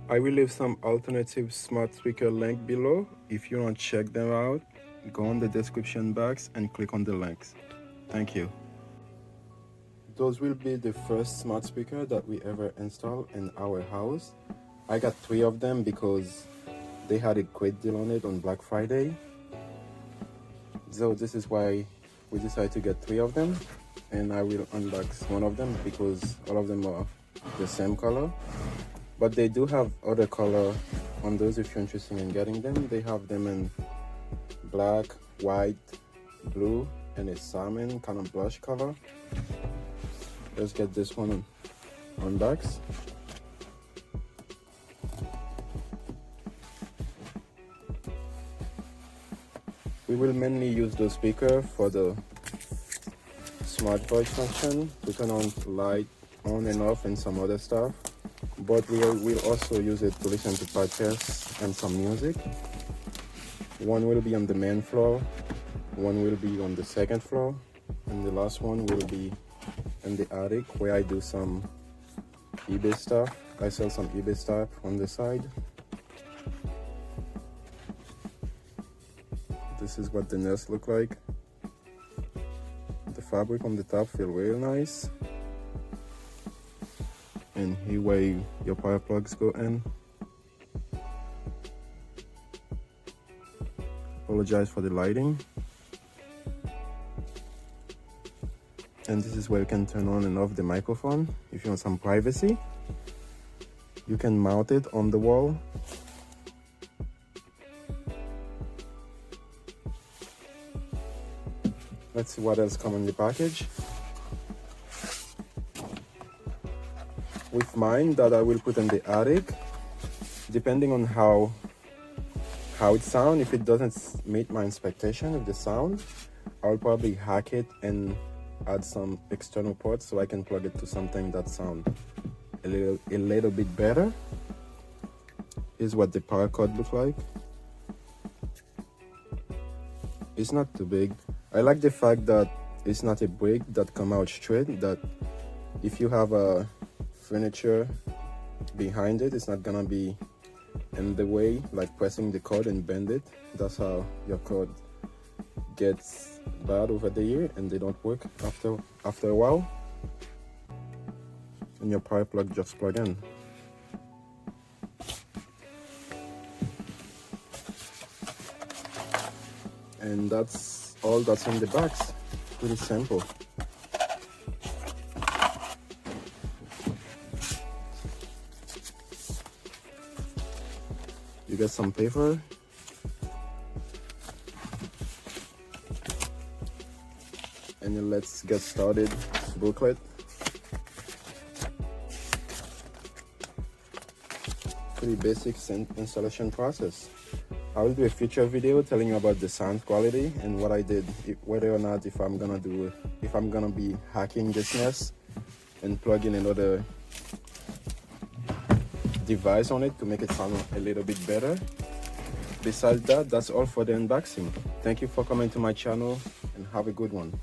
I will leave some alternative smart speaker link below. If you want to check them out, go on the description box and click on the links. Thank you. Those will be the first smart speaker that we ever installed in our house. I got 3 of them because they had a great deal on it on Black Friday. So this is why we decided to get 3 of them, and I will unbox one of them because all of them are the same color. But they do have other color on those if you're interested in getting them. They have them in black, white, blue, and a salmon kind of blush color. Let's get this one unboxed. We will mainly use the speaker for the smart voice function to turn on light on and off and some other stuff. But we'll also use it to listen to podcasts and some music. One will be on the main floor, one will be on the second floor, and the last one will be in the attic where I do some eBay stuff. I sell some eBay stuff on the side. This is what the nest look like. The fabric on the top feel real nice. And here where your power plugs go in. Apologize for the lighting. And this is where you can turn on and off the microphone if you want some privacy. You can mount it on the wall. Let's see what else comes in the package. With mine that I will put in the attic, depending on how it sounds, if it doesn't meet my expectation of the sound, I'll probably hack it and add some external ports so I can plug it to something that sounds a little bit better. Here's what the power cord looks like. It's not too big. I like the fact that it's not a brick that come out straight, that if you have a furniture behind it, it's not gonna be in the way, like pressing the cord and bend it. That's how your cord gets bad over the year and they don't work after a while. And your power plug just plug in. And that's all that's in the box. Pretty simple. You get some paper. And then let's get started. Booklet. Pretty basic installation process. I will do a future video telling you about the sound quality and what I did, whether or not if I'm gonna be hacking this Nest and plugging another device on it to make it sound a little bit better. Besides that, that's all for the unboxing. Thank you for coming to my channel and have a good one.